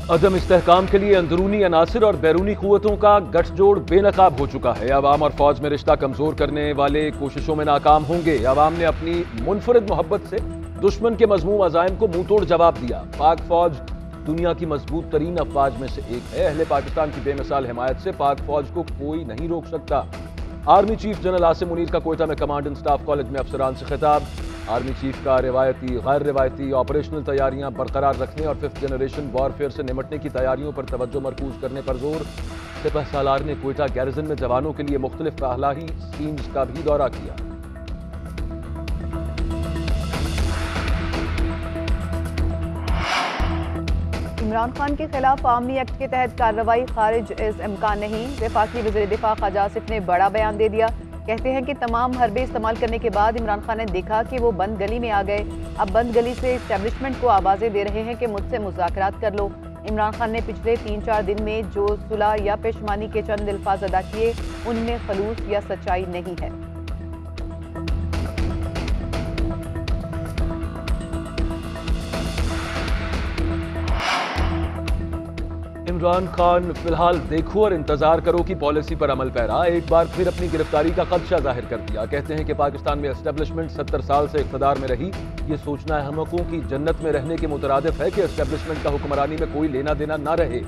अदम इस्तेहकाम के लिए अंदरूनी अनासिर और बैरूनी कुव्वतों का गठजोड़ बेनकाब हो चुका है। अवाम और फौज में रिश्ता कमजोर करने वाले कोशिशों में नाकाम होंगे। अवाम ने अपनी मुनफरिद मोहब्बत से दुश्मन के मजमूम अजायम को मुंह तोड़ जवाब दिया। पाक फौज दुनिया की मजबूत तरीन अफवाज में से एक है। अहले पाकिस्तान की बेमिसाल हिमायत से पाक फौज को कोई नहीं रोक सकता। Army chief general Asim Munir का कोयटा में कमांड एंड स्टाफ कॉलेज में अफसरान से खिताब। आर्मी चीफ का रिवायती गैर रिवायती ऑपरेशनल तैयारियां बरकरार रखने और 5th जनरेशन वॉरफेयर से निपटने की तैयारियों पर तवज्जो मरकूज करने पर जोर। सिपह सालार ने कोयटा गैरिजन में जवानों के लिए मुख्तलिफ फलाही स्कीम्स का भी दौरा किया। इमरान खान के खिलाफ आर्मी एक्ट के तहत कार्रवाई खारिज इस इम्कान नहीं। वफाकी वज़ीर दिफा ख्वाजा आसिफ ने बड़ा बयान दे दिया। कहते हैं कि तमाम हरबे इस्तेमाल करने के बाद इमरान खान ने देखा कि वो बंद गली में आ गए। अब बंद गली से इस्टेब्लिशमेंट को आवाज़ें दे रहे हैं कि मुझसे मुज़ाकरात कर लो। इमरान खान ने पिछले 3-4 दिन में जो सुलह या पेशमानी के चंद अल्फाज अदा किए उनमें खलूस या सच्चाई नहीं है। इमरान खान फिलहाल देखो और इंतजार करो की पॉलिसी पर अमल पैरा। एक बार फिर अपनी गिरफ्तारी का खदशा जाहिर कर दिया। कहते हैं कि पाकिस्तान में एस्टेब्लिशमेंट 70 साल से इख्तिदार में रही। ये सोचना अहमकों की जन्नत में रहने के मुतरादिफ है कि एस्टेब्लिशमेंट का हुक्मरानी में कोई लेना देना ना रहे।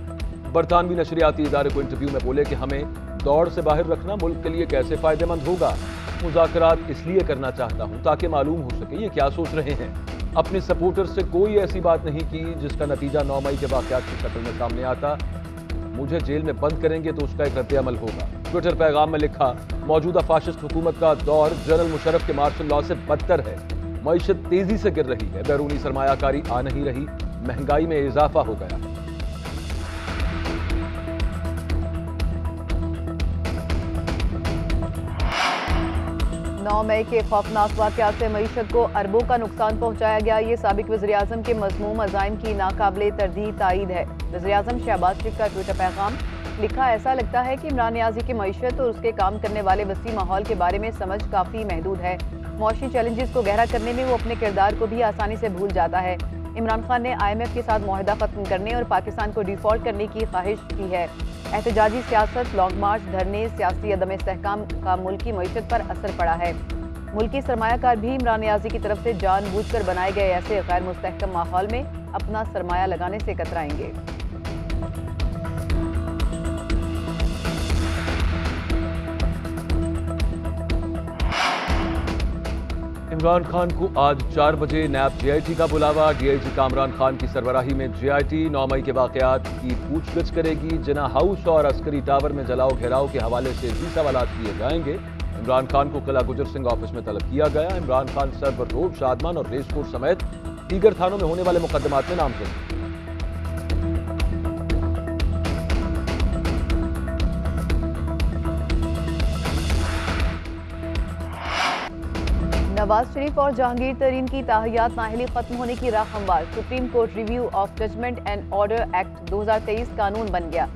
बरतानवी नशरियाती इदारे को इंटरव्यू में बोले कि हमें दौड़ से बाहर रखना मुल्क के लिए कैसे फायदेमंद होगा। मुज़ाकरात इसलिए करना चाहता हूँ ताकि मालूम हो सके ये क्या सोच रहे हैं। अपने सपोर्टर से कोई ऐसी बात नहीं की जिसका नतीजा 9 मई के वाक़यात की शक्ल में सामने आता। मुझे जेल में बंद करेंगे तो उसका एक रद्द-ए-अमल होगा। ट्विटर पैगाम में लिखा, मौजूदा फाशिस्ट हुकूमत का दौर जनरल मुशर्रफ के मार्शल लॉ से बदतर है। मईशत तेजी से गिर रही है, बैरूनी सरमायाकारी आ नहीं रही, महंगाई में इजाफा हो गया। 9 मई के खौफनाक वाक़यात से मईशत को अरबों का नुकसान पहुंचाया गया। ये साबिक वज़ीर-ए-आज़म के मज़मूम अज़ाइम की नाकाबिले तर्दीद तायीद है। वज़ीर-ए-आज़म शहबाज शरीफ का ट्विटर पैगाम लिखा, ऐसा लगता है कि इमरान नियाज़ी की मईशत और उसके काम करने वाले वसी माहौल के बारे में समझ काफ़ी महदूद है। मौशी चैलेंजेस को गहरा करने में वो अपने किरदार को भी आसानी से भूल जाता है। इमरान खान ने IMF के साथ मुआहदा ख़त्म करने और पाकिस्तान को डिफ़ॉल्ट करने की ख्वाहिश की है। एहतजाजी सियासत, लॉन्ग मार्च, धरने, सियासी अदम इस्तेहकाम का मुल्की मईशत पर असर पड़ा है। मुल्की सरमायाकार भी इमरान नियाज़ी की तरफ से जानबूझकर बनाए गए ऐसे गैर मुस्तहकम माहौल में अपना सरमाया लगाने से कतराएंगे। इमरान खान को आज 4 बजे नैब JIT का बुलावा। DIG कामरान खान की सरबराही में JIT 9 मई के वाक़यात की पूछगछ करेगी। जिना हाउस और अस्करी टावर में जलाओ घेराव के हवाले से भी सवालात किए जाएंगे। इमरान खान को किला गुजर सिंह ऑफिस में तलब किया गया। इमरान खान सर्वर रोड, शादमान और रेस कोर्स समेत दीगर थानों में होने वाले मुकदमात में नामजद। नवाज शरीफ और जहांगीर तरीन की ताहियात नाअहली खत्म होने की राह हमवार। Supreme court review of judgment and order act 2023 कानून बन गया।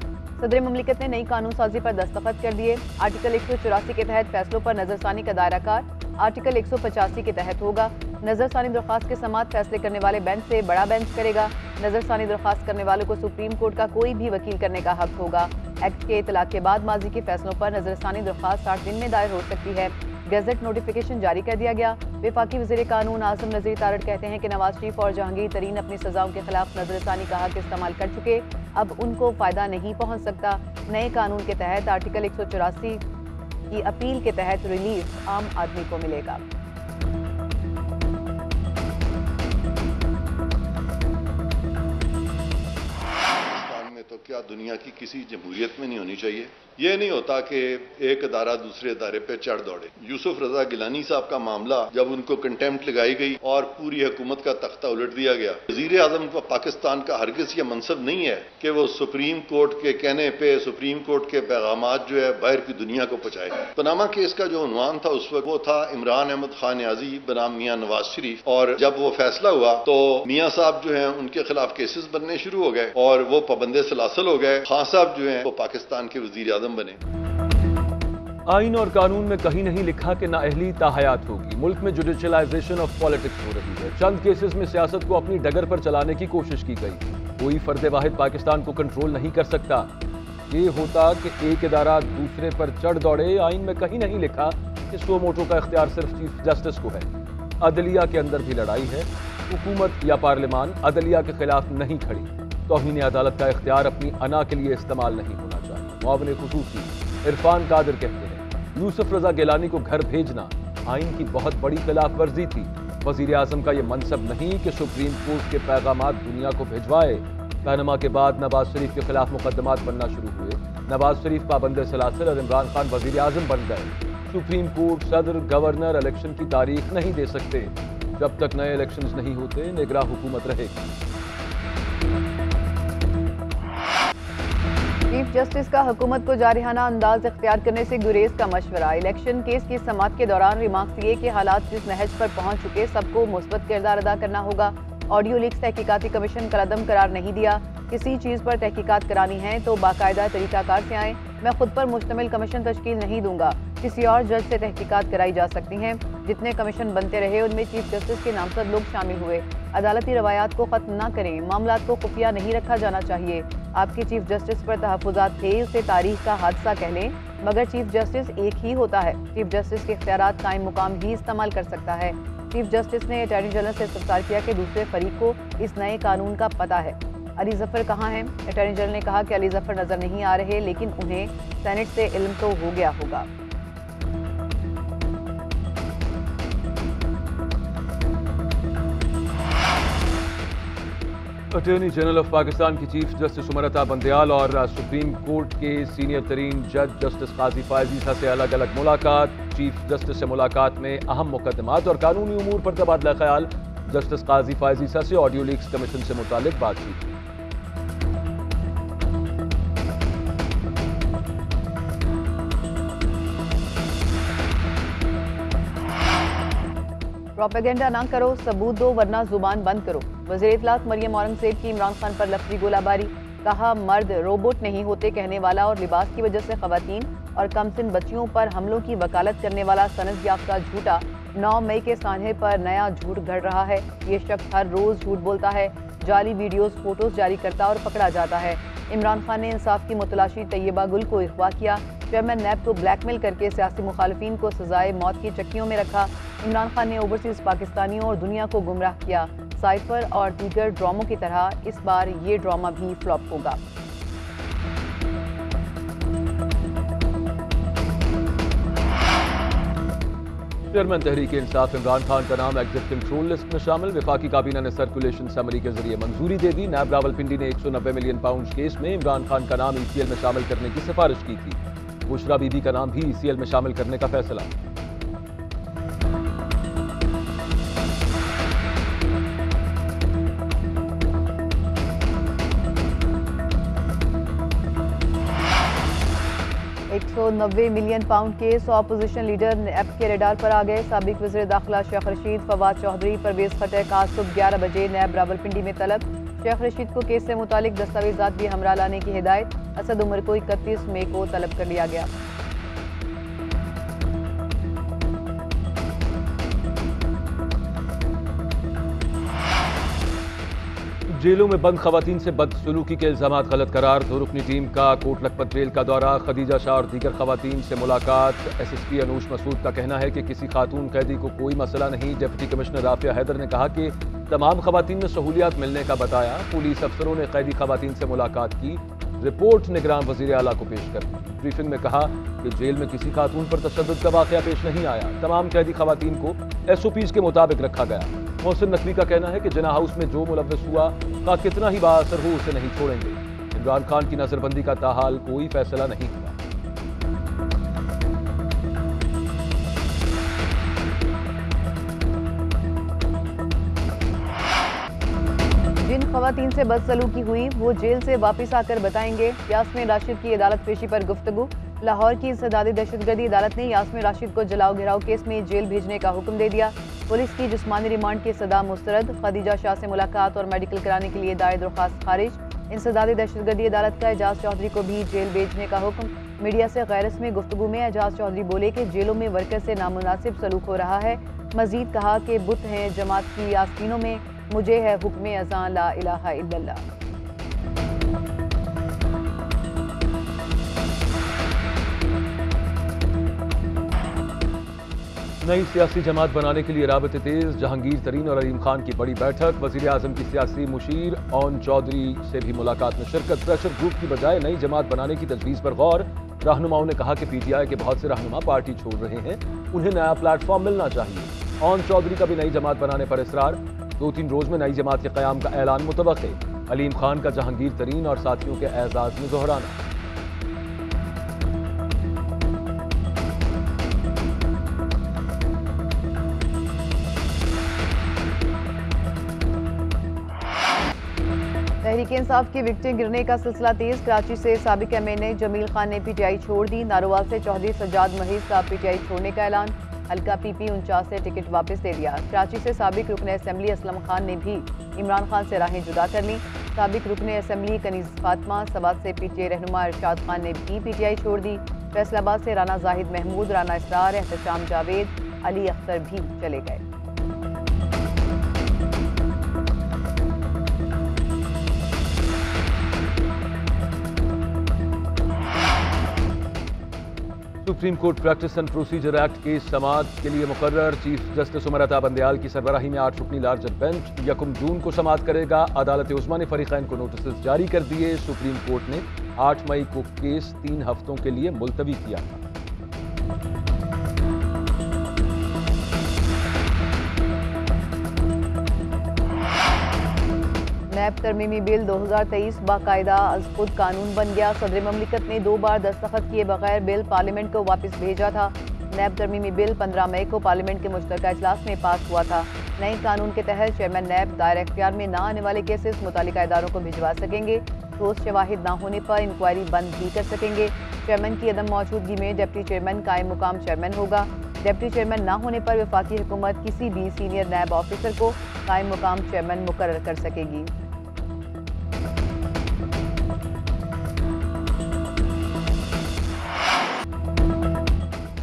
सदर ममलिकत ने नई कानून साजी पर दस्तखत कर दिए। आर्टिकल 184 के तहत फैसलों पर नजरसानी का दायरा कार आर्टिकल 185 के तहत होगा। नजरसानी दरख्वास्त के समात फैसले करने वाले बेंच से बड़ा बेंच करेगा। नजरसानी दरख्वास्त करने वालों को सुप्रीम कोर्ट का कोई भी वकील करने का हक होगा। एक्ट के इतलाक के बाद माजी के फैसलों पर नजरसानी दरख्वास्त 60 दिन में दायर हो सकती है। गैजेट नोटिफिकेशन जारी कर दिया गया। वफाकी वज़ीर कानून आज़म नज़ीर तारड़ कहते हैं कि नवाज शरीफ और जहांगीर तरीन अपनी सजाओं के खिलाफ नजरसानी का हक इस्तेमाल कर चुके, अब उनको फ़ायदा नहीं पहुंच सकता। नए कानून के तहत आर्टिकल 184 की अपील के तहत रिलीफ आम आदमी को मिलेगा। तो क्या दुनिया की किसी जमहूरियत में नहीं होनी चाहिए। ये नहीं होता कि एक अदारा दूसरे अदारे पे चढ़ दौड़े। यूसुफ रजा गिलानी साहब का मामला जब उनको कंटेम्प्ट लगाई गई और पूरी हुकूमत का तख्ता उलट दिया गया। वज़ीर आज़म को पाकिस्तान का हरगिज़ ये मनसब नहीं है कि वो सुप्रीम कोर्ट के कहने पे सुप्रीम कोर्ट के पैगामात जो है बाहर की दुनिया को पहुंचाए। पनामा केस का जो उन्वान था उस वक्त वो था इमरान अहमद खान न्याजी बनाम मियाँ नवाज शरीफ, और जब वो फैसला हुआ तो मियाँ साहब जो है उनके खिलाफ केसेस बनने शुरू हो गए और वो पाबंदे सलासल हो गए। खान साहब जो है वो पाकिस्तान के वज़ीर आज़म बने। आइन और कानून में कहीं नहीं लिखा कि नाअहली ताहयात होगी। मुल्क में जुडिशलाइजेशन ऑफ पॉलिटिक्स हो रही है। चंद केसेस में सियासत को अपनी डगर पर चलाने की कोशिश की गई। कोई फर्द वाहिद पाकिस्तान को कंट्रोल नहीं कर सकता। ये होता कि एक इदारा दूसरे पर चढ़ दौड़े। आइन में कहीं नहीं लिखा कि सो मोटो का इख्तियार सिर्फ चीफ जस्टिस को है। अदलिया के अंदर भी लड़ाई है। हुकूमत या पार्लियामान अदलिया के खिलाफ नहीं खड़ी। तौहीन अदालत का इख्तियार अपनी अना के लिए इस्तेमाल नहीं होना चाहिए। मुआविन खुसूसी इरफान कादिर कहते हैं यूसुफ रजा गिलानी को घर भेजना आइन की बहुत बड़ी खिलाफ वर्जी थी। वजीर आजम का यह मनसब नहीं कि सुप्रीम कोर्ट के पैगामात दुनिया को भिजवाए। पैनमा के बाद नवाज शरीफ के खिलाफ मुकदमात बनना शुरू हुए। नवाज शरीफ पाबंद सलासिल और इमरान खान वजीर आजम बन गए। सुप्रीम कोर्ट, सदर, गवर्नर इलेक्शन की तारीख नहीं दे सकते। जब तक नए इलेक्शंस नहीं होते निगरान हुकूमत रहेगी। चीफ जस्टिस का हुकूमत को जारिहाना अंदाज इख्तियार करने से गुरेज का मशवरा। इलेक्शन केस की समाअत के दौरान रिमार्क्स दिए कि हालात जिस नहज पर पहुंच चुके सबको मुस्बत किरदार अदा करना होगा। ऑडियो लीक्स तहकीकाती कमीशन कलअदम करार नहीं दिया। किसी चीज़ पर तहकीकात करानी है तो बाकायदा तरीकाकार से आएँ। मैं खुद पर मुश्तमिल कमीशन तश्कील नहीं दूंगा। किसी और जज से तहकीकात कराई जा सकती हैं। जितने कमीशन बनते रहे उनमें चीफ जस्टिस के नामजद लोग शामिल हुए। अदालती रवायात को ख़त्म न करें। मामलात को खुफिया नहीं रखा जाना चाहिए। आपके चीफ जस्टिस पर तहफ़्फ़ुज़ात थे, उसे तारीख का हादसा कह लें, मगर चीफ जस्टिस एक ही होता है। चीफ जस्टिस के इख्तियारात कायम मुकाम ही इस्तेमाल कर सकता है। चीफ जस्टिस ने अटॉर्नी जनरल से इस्तफसार किया कि दूसरे फरीक को इस नए कानून का पता है। अली जफर कहाँ हैं? अटॉर्नी जनरल ने कहा कि अली जफर नजर नहीं आ रहे, लेकिन उन्हें सेनेट से इल्म तो हो गया होगा। अटॉर्नी जनरल ऑफ पाकिस्तान की चीफ जस्टिस उमरता बंदयाल और सुप्रीम कोर्ट के सीनियर तरीन जज जस्टिस काजी फायज ईसा से अलग अलग मुलाकात। चीफ जस्टिस से मुलाकात में अहम मुकदमात और कानूनी उमूर पर तबादला ख्याल। जस्टिस काजी फायज ईसा से ऑडियो लीक्स कमीशन से मुतालिक बातचीत। प्रोपेगेंडा ना करो, सबूत दो वरना जुबान बंद करो। वज़ीर इत्तलात मरियम औरंगज़ेब की इमरान खान पर लफ्ज़ी गोलाबारी। कहा मर्द रोबोट नहीं होते कहने वाला और लिबास की वजह से ख़वातीन और कमसिन बच्चियों पर हमलों की वकालत करने वाला सनद याफ्ता झूठा 9 मई के सान्हे पर नया झूठ घड़ रहा है। ये शख्स हर रोज़ झूठ बोलता है, जाली वीडियोज़ फोटोज़ जारी करता और पकड़ा जाता है। इमरान खान ने इंसाफ की मुतलाशी तैयबा गुल को अगवा किया। चेयरमैन नैब को ब्लैकमेल करके सियासी मुखालिफिन को सजाए मौत की चक्कियों में रखा। इमरान खान ने ओवरसीज पाकिस्तानियों और दुनिया को गुमराह किया। साइफर और दीगर ड्रामों की तरह इस बार ये ड्रामा भी फ्लॉप होगा। चेयरमैन तहरीक इंसाफ इमरान खान का नाम एग्जिट कंट्रोल लिस्ट में शामिल। वफाकी काबीना ने सर्कुलेशन समरी के जरिए मंजूरी दे दी। नैब रावलपिंडी ने 190 मिलियन पाउंड केस में इमरान खान का नाम ECL में शामिल करने की सिफारिश की थी। बुशरा बीबी का नाम भी ECL में शामिल करने का फैसला। £190 मिलियन केस। ऑपोजिशन लीडर नैब के रेडार पर आ गए। साबिक वज़ीर दाखिला शेख रशीद, फवाद चौधरी, परवेज खटक आज सुबह 11 बजे नैब रावलपिंडी में तलब। शेख रशीद को केस से मुतालिक दस्तावेजात भी हमरा लाने की हिदायत। असद उमर को 31 मई को तलब कर लिया गया। जेलों में बंद खवातीन से बदसलूकी के इल्जामात गलत करार। 2 रुकनी टीम का कोट लखपत जेल का दौरा। खदीजा शाह और दीगर खवातीन से मुलाकात। SSP अनूश मसूद का कहना है कि किसी खातून कैदी को कोई मसला नहीं। डिप्टी कमिश्नर राफिया हैदर ने कहा कि तमाम खवातीन में सहूलियात मिलने का बताया। पुलिस अफसरों ने कैदी खवातीन से मुलाकात की। रिपोर्ट निगरान वजीर आला को पेश कर दी। ब्रीफिंग में कहा कि जेल में किसी खातून पर तशद्दुद का वाकया पेश नहीं आया। तमाम कैदी खवातीन को SOPs के मुताबिक रखा गया। मोहसिन नकवी का कहना है कि जना हाउस में जो मुलव्वस हुआ का कितना ही बाअसर हो उसे नहीं छोड़ेंगे। इमरान खान की नजरबंदी का ताहाल कोई फैसला नहीं हुआ। जिन खवातीन से बदसलूकी हुई वो जेल से वापस आकर बताएंगे। यास्मीन राशिद की अदालत पेशी पर गुफ्तगू। लाहौर की इंसदादी दहशतगर्दी अदालत ने यास्मीन राशिद को जलाओ घिराव केस में जेल भेजने का हुक्म दे दिया। पुलिस की जिस्मानी रिमांड की सदा मुस्तरद। खदीजा शाह से मुलाकात और मेडिकल कराने के लिए दायर दरख्वास्त खारिज। इंसदादी दहशतगर्दी अदालत का एजाज चौधरी को भी जेल भेजने का हुक्म। मीडिया से गैरस में गुफ्तगू में एजाज चौधरी बोले कि जेलों में वर्कर से नामुनासिब सलूक हो रहा है। मजीद कहा कि बुत हैं जमात की आस्तीनों में, मुझे है हुक्म अज़ान ला इलाहा इल्लल्लाह। नई सियासी जमात बनाने के लिए राबते तेज, जहांगीर तरीन और अलीम खान की बड़ी बैठक। वजीर आजम की सियासी मुशीर ओन चौधरी से भी मुलाकात में शिरकत। प्रेशर ग्रुप की बजाय नई जमात बनाने की तजवीज़ पर गौर। रहनुमाओं ने कहा कि पीटीआई के बहुत से रहनुमा पार्टी छोड़ रहे हैं, उन्हें नया प्लेटफॉर्म मिलना चाहिए। ओन चौधरी का भी नई जमात बनाने पर इसरार। 2-3 रोज में नई जमात के क़याम का ऐलान मुतवक्के। अलीम खान का जहांगीर तरीन और साथियों के एजाज में दोहराना। तहरीक इंसाफ की विकटें गिरने का सिलसिला तेज। कराची से साबिक एमएनए जमील खान ने पीटीआई छोड़ दी। नारोवाल से चौधरी सज्जाद महीज का पीटीआई छोड़ने का ऐलान। हल्का पीपी 49 से टिकट वापस दे दिया। कराची से साबिक रुकन असेंबली असलम खान ने भी इमरान खान से राहें जुदा कर ली। साबिक रुकन असेंबली कनीज फातिमा, सवात से पीटीआई रहनुमा इरशाद खान ने भी पीटीआई छोड़ दी। फैसलाबाद से राना जाहिद महमूद, राना इसरार, एहतशाम जावेद, अली अख्तर भी चले गए। Supreme court practice and procedure act के समाअत के लिए मुकर्रर। चीफ जस्टिस उमर अता बंदयाल की सरबराही में 8 रुकनी लार्जर बेंच 1 जून को समाअत करेगा। अदालत उस्मा ने फरीकैन को नोटिस जारी कर दिए। सुप्रीम कोर्ट ने 8 मई को केस 3 हफ्तों के लिए मुलतवी किया था। नैब तरमीमी बिल 2023 बाकायदा अज़ खुद कानून बन गया। सदर ममलिकत ने 2 बार दस्तखत किए बगैर बिल पार्लियामेंट को वापस भेजा था। नैब तरमीमी बिल 15 मई को पार्लियामेंट के मुश्तरका इजलास में पास हुआ था। नए कानून के तहत चेयरमैन नैब दायरा इख्तियार में ना आने वाले केसेस मुतालिका इदारों को भिजवा सकेंगे। ठोस शवाहिद ना होने पर इंक्वायरी बंद भी कर सकेंगे। चेयरमैन की अदम मौजूदगी में डिप्टी चेयरमैन कायम मुकाम चेयरमैन होगा। डिप्टी चेयरमैन ना होने पर वफाकी हुकूमत किसी भी सीनियर नैब ऑफिसर को कायम मुकाम चेयरमैन मुकर्रर कर सकेगी।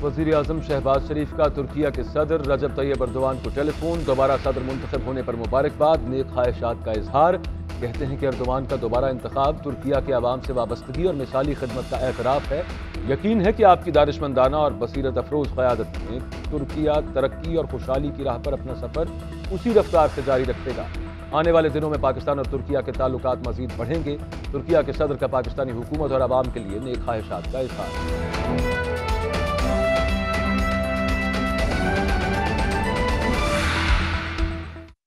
वज़ीर आज़म शहबाज शरीफ का तुर्किया के सदर रजब तैयब अर्दोगान को टेलीफोन। दोबारा सदर मुंतखब होने पर मुबारकबाद, नेक ख्वाहिशात का इजहार। कहते हैं कि अर्दोगान का दोबारा इंतखाब तुर्किया के अवाम से वाबस्तगी और मिसाली खिदमत का एतराफ़ है। यकीन है कि आपकी दानिशमंदाना और बसीरत अफरोज़ क़यादत में तुर्किया तरक्की और खुशहाली की राह पर अपना सफ़र उसी रफ्तार से जारी रखेगा। आने वाले दिनों में पाकिस्तान और तुर्किया के ताल्लुकात मज़ीद बढ़ेंगे। तुर्किया के सदर का पाकिस्तानी हुकूमत और अवाम के लिए नेक ख्वाहिशात का इजहार।